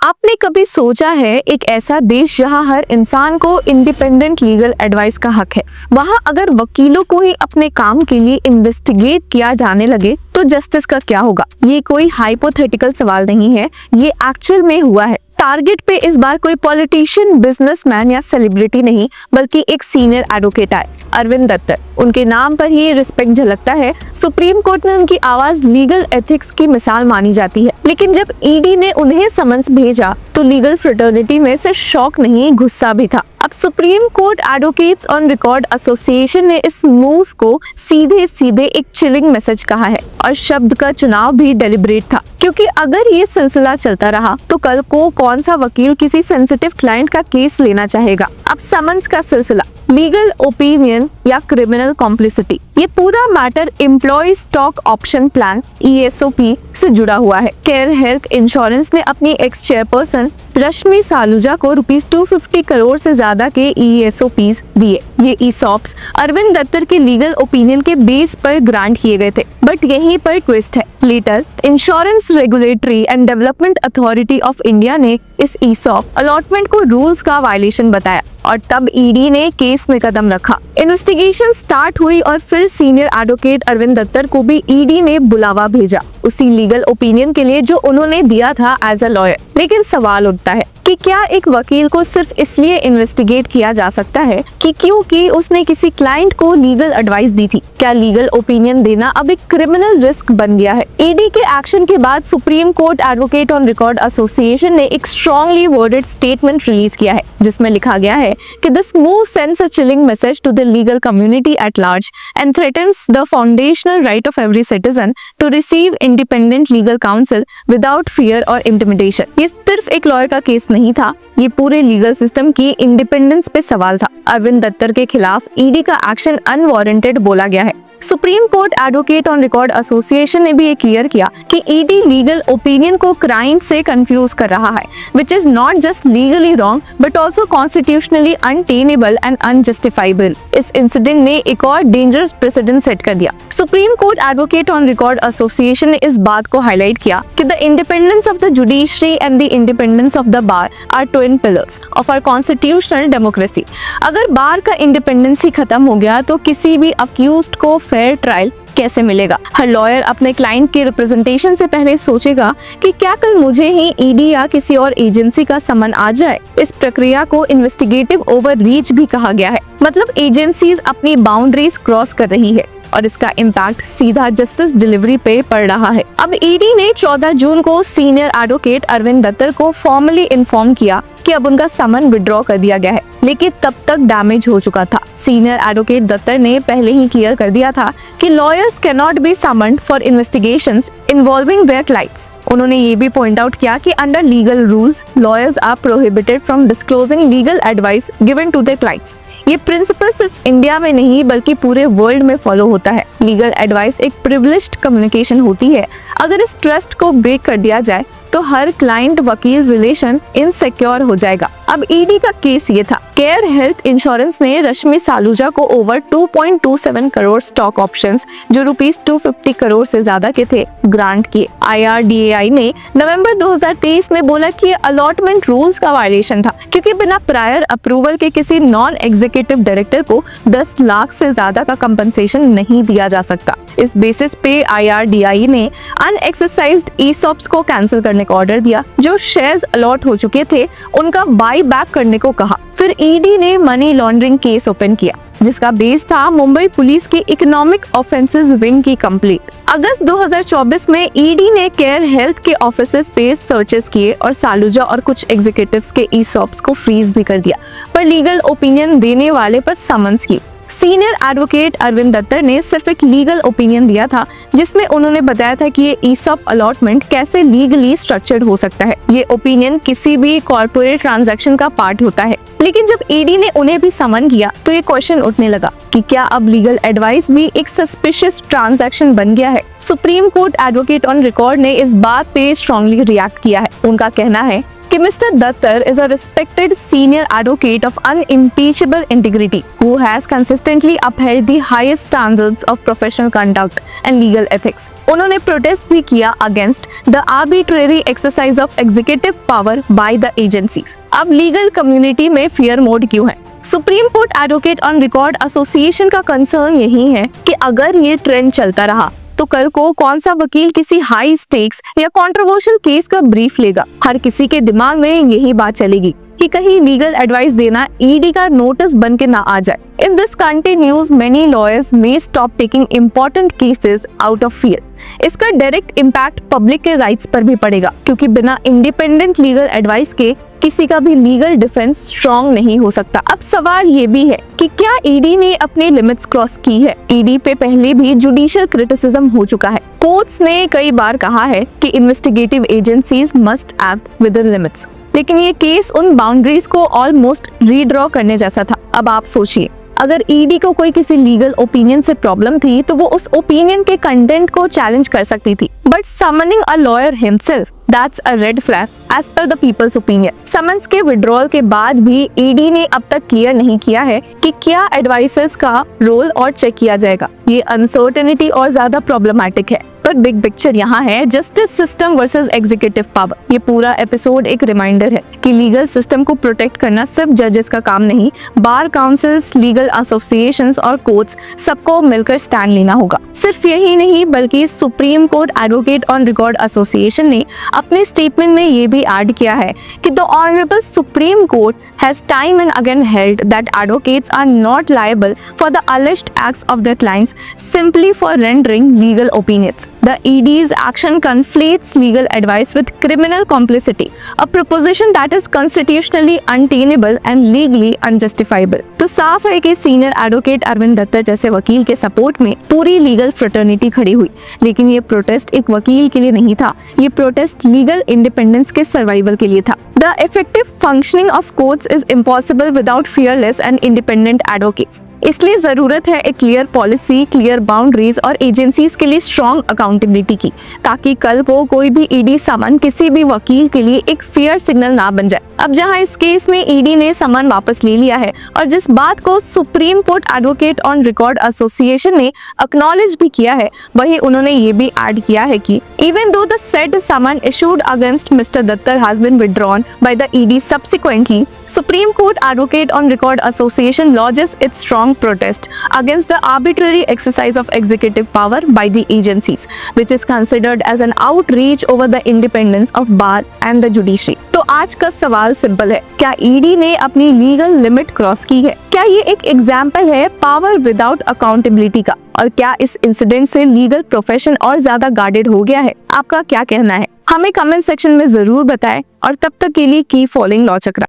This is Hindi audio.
आपने कभी सोचा है एक ऐसा देश जहां हर इंसान को इंडिपेंडेंट लीगल एडवाइस का हक है, वहां अगर वकीलों को ही अपने काम के लिए इन्वेस्टिगेट किया जाने लगे तो जस्टिस का क्या होगा? ये कोई हाइपोथेटिकल सवाल नहीं है, ये एक्चुअल में हुआ है। टारगेट पे इस बार कोई पॉलिटिशियन, बिजनेसमैन या सेलिब्रिटी नहीं, बल्कि एक सीनियर एडवोकेट आए, अरविंद दत्तर। उनके नाम पर ही रिस्पेक्ट झलकता है। सुप्रीम कोर्ट में उनकी आवाज लीगल एथिक्स की मिसाल मानी जाती है। लेकिन जब ईडी ने उन्हें समन्स भेजा तो लीगल फ्रेटर्निटी में सिर्फ शॉक नहीं, गुस्सा भी था। अब supreme court advocates on record association ने इस मूव को सीधे सीधे एक चिलिंग मैसेज कहा है, और शब्द का चुनाव भी डेलिब्रेट था, क्योंकि अगर ये सिलसिला चलता रहा तो कल को कौन सा वकील किसी सेंसिटिव क्लाइंट का केस लेना चाहेगा। अब समन्स का सिलसिला, लीगल ओपिनियन या क्रिमिनल कॉम्प्लिसिटी, ये पूरा matter employ stock option plan ESOP से जुड़ा हुआ है। केयर हेल्थ इंश्योरेंस ने अपनी एक्स चेयरपर्सन रश्मि सालूजा को ₹250 करोड़ से ज्यादा के ESOPs दिए। ये ESOPs अरविंद दत्तर के लीगल ओपिनियन के बेस पर ग्रांट किए गए थे। बट यहीं पर ट्विस्ट है। Later insurance regulatory and development authority of India ने इस ESOP अलॉटमेंट को रूल्स का वायलेशन बताया, और तब ईडी ने केस में कदम रखा। इन्वेस्टिगेशन स्टार्ट हुई और फिर सीनियर एडवोकेट अरविंद दत्तर को भी ईडी ने बुलावा भेजा, उसी लीगल ओपिनियन के लिए जो उन्होंने दिया था एज अ लॉयर। लेकिन सवाल उठता है कि क्या एक वकील को सिर्फ इसलिए इन्वेस्टिगेट किया जा सकता है कि क्योंकि उसने किसी क्लाइंट को लीगल एडवाइस दी थी? क्या लीगल ओपिनियन देना अब एक क्रिमिनल रिस्क बन गया है? ईडी के एक्शन के बाद supreme court advocate on record association ने एक स्ट्रांगली वर्डेड स्टेटमेंट रिलीज किया है, जिसमें लिखा गया है कि this move sends a chilling message to the legal community at large and threatens the foundational right of every citizen to receive independent legal counsel without fear और इंटिमिडेशन। ये सिर्फ एक लॉयर का केस नहीं था, ये पूरे लीगल सिस्टम की इंडिपेंडेंस पे सवाल था। अरविंद दत्तर के खिलाफ ईडी का एक्शन अनवारंटेड बोला गया है। Supreme court advocate on record association ने भी ये क्लियर किया कि ईडी लीगल ओपिनियन को क्राइम से कंफ्यूज कर रहा है, which is not just legally wrong but also constitutionally untenable and unjustifiable. इस इंसिडेंट ने एक और डेंजरस प्रेसिडेंट सेट कर दिया। Supreme court advocate on record association ने इस बात को हाईलाइट किया कि the independence of the judiciary and the independence of the bar are twin pillars of our constitutional democracy. अगर बार का इंडिपेंडेंस ही खत्म हो गया तो किसी भी अक्यूज्ड को फेयर ट्रायल कैसे मिलेगा? हर लॉयर अपने क्लाइंट के रिप्रेजेंटेशन से पहले सोचेगा कि क्या कल मुझे ही ईडी या किसी और एजेंसी का समन आ जाए। इस प्रक्रिया को इन्वेस्टिगेटिव ओवररीच भी कहा गया है, मतलब एजेंसीज अपनी बाउंड्रीज क्रॉस कर रही है, और इसका इम्पैक्ट सीधा जस्टिस डिलीवरी पे पड़ रहा है। अब ईडी ने 14 जून को सीनियर एडवोकेट अरविंद दत्तर को फॉर्मली इन्फॉर्म किया कि अब उनका समन विड्रॉ कर दिया गया है, लेकिन तब तक डैमेज हो चुका था। सीनियर एडवोकेट दत्तर ने पहले ही क्लियर कर दिया था कि lawyers cannot be summoned for investigations involving their clients. उन्होंने ये भी पॉइंट आउट किया कि under legal rules lawyers are prohibited from disclosing legal advice given to their clients. ये प्रिंसिपल सिर्फ इंडिया में नहीं बल्कि पूरे वर्ल्ड में फॉलो होता है। लीगल एडवाइस एक प्रिविलेज्ड कम्युनिकेशन होती है। अगर इस ट्रस्ट को ब्रेक कर दिया जाए तो हर क्लाइंट वकील रिलेशन इनसिक्योर हो जाएगा। अब ईडी का केस ये था, केयर हेल्थ इंश्योरेंस ने रश्मि सालूजा को ओवर 2.27 करोड़ स्टॉक ऑप्शंस जो ₹250 करोड़ से ज्यादा के थे ग्रांट किए। IRDAI ने नवंबर 2023 में बोला कि अलॉटमेंट रूल्स का वायलेशन था, क्योंकि बिना प्रायर अप्रूवल के किसी नॉन एग्जीक्यूटिव डायरेक्टर को 10 लाख से ज्यादा का कंपनसेशन नहीं दिया जा सकता। इस बेसिस पे IRDAI ने अनएक्सरसाइज्ड ESOPs को कैंसिल करने का ऑर्डर दिया। जो शेयर्स अलॉट हो चुके थे उनका बाई बैक करने को कहा। फिर ईडी ने मनी लॉन्ड्रिंग केस ओपन किया, जिसका बेस था मुंबई पुलिस के इकोनॉमिक ऑफेंसेस विंग की कंप्लेंट। अगस्त 2024 में ईडी ने केयर हेल्थ के ऑफिसेस पे सर्चेस किए और सालूजा और कुछ एग्जीक्यूटिव्स के ESOPs को फ्रीज भी कर दिया, पर लीगल ओपिनियन देने वाले पर समन्स की। सीनियर एडवोकेट अरविंद दत्तर ने सिर्फ एक लीगल ओपिनियन दिया था, जिसमें उन्होंने बताया था कि ये ESOP अलॉटमेंट कैसे लीगली स्ट्रक्चर्ड हो सकता है। ये ओपिनियन किसी भी कॉर्पोरेट ट्रांजैक्शन का पार्ट होता है। लेकिन जब ईडी ने उन्हें भी समन किया तो ये क्वेश्चन उठने लगा कि क्या अब लीगल एडवाइस भी एक सस्पिशियस ट्रांजैक्शन बन गया है? Supreme court advocate on record ने इस बात पे स्ट्रांगली रिएक्ट किया है। उनका कहना है कि कि mister दत्तर is a respected senior advocate of unimpeachable integrity who has consistently upheld the highest standards of professional conduct and legal ethics. उन्होंने प्रोटेस्ट भी किया against the arbitrary exercise of executive power by the agencies. अब लीगल कम्युनिटी में fear mode क्यों है? Supreme court advocate on record association का कंसर्न यही है कि अगर ये ट्रेंड चलता रहा तो कल को कौन सा वकील किसी हाई स्टेक्स या कंट्रोवर्शियल केस का ब्रीफ लेगा। हर किसी के दिमाग में यही बात चलेगी कि कहीं लीगल एडवाइस देना ईडी का नोटिस बन के ना आ जाए। If this continues, many lawyers may stop taking important cases out of fear. इसका डायरेक्ट इम्पैक्ट पब्लिक के राइट्स पर भी पड़ेगा, क्योंकि बिना इंडिपेंडेंट लीगल एडवाइस के किसी का भी लीगल डिफेंस स्ट्रॉन्ग नहीं हो सकता। अब सवाल ये भी है कि क्या ईडी ने अपने लिमिट्स क्रॉस की है? ईडी पे पहले भी जुडिशियल क्रिटिसिज्म हो चुका है। कोर्ट्स ने कई बार कहा है कि investigative agencies must act with in limits, लेकिन ये केस उन बाउंड्रीज को ऑलमोस्ट रीड्रॉ करने जैसा था। अब आप सोचिए, अगर ईडी को कोई किसी लीगल ओपिनियन से प्रॉब्लम थी तो वो उस ओपिनियन के कंटेंट को चैलेंज कर सकती थी, but summoning a lawyer himself, that's a red flag as per the people's opinion. Summons के विड्रॉल के बाद भी ईडी ने अब तक क्लियर नहीं किया है कि क्या एडवाइसर्स का रोल और चेक किया जाएगा। ये अनसर्टेनिटी और ज्यादा प्रॉब्लमैटिक है। पर बिग पिक्चर यहाँ है justice system versus executive power. ये पूरा एपिसोड एक रिमाइंडर है कि लीगल सिस्टम को प्रोटेक्ट करना सिर्फ जजेस का काम नहीं, बार काउंसिल्स, लीगल एसोसिएशंस और कोर्ट्स सबको मिलकर स्टैंड लेना होगा। सिर्फ यही नहीं बल्कि supreme court advocate on record association ने अपने स्टेटमेंट में ये भी ऐड किया है कि the honourable supreme court has time and again held that advocates are not liable for the alleged acts of their clients simply for rendering legal opinions. The ED's action conflates legal advice with criminal complicity, a proposition that is constitutionally untenable and legally unjustifiable. तो साफ है कि सीनियर एडवोकेट अरविंद दत्तर जैसे वकील के सपोर्ट में पूरी लीगल फ्रेटर्निटी खड़ी हुई, लेकिन ये प्रोटेस्ट एक वकील के लिए नहीं था, ये प्रोटेस्ट लीगल इंडिपेंडेंस के सर्वाइवल के लिए था। The effective functioning of courts is impossible without fearless and independent advocates. इसलिए जरूरत है एक क्लियर पॉलिसी, क्लियर बाउंड्रीज और एजेंसीज के लिए स्ट्रॉन्ग अकाउंटेबिलिटी की, ताकि कल को कोई भी ईडी समन किसी भी वकील के लिए एक फेयर सिग्नल ना बन जाए। अब जहां इस केस में ईडी ने समन वापस ले लिया है और जिस बात को supreme court advocate on record association ने एक्नॉलेज भी किया है, वही उन्होंने ये भी ऐड किया है कि even though the said summon issued against mister Dattar has been withdrawn by the ED subsequently, Supreme Court Advocate on Record Association lodges its strong protest against the arbitrary exercise of executive power by the agencies, which is considered as an outrage over the independence of bar and the judiciary. तो आज का सवाल सिंपल है, क्या ईडी ने अपनी लीगल लिमिट क्रॉस की है? क्या ये एक एग्जाम्पल है पावर विदाउट अकाउंटेबिलिटी का? और क्या इस इंसिडेंट से लीगल प्रोफेशन और ज्यादा गार्डेड हो गया है? आपका क्या कहना है? हमें कमेंट सेक्शन में जरूर बताएं और तब तक के लिए कीप फॉलोइंग लॉ चक्रा।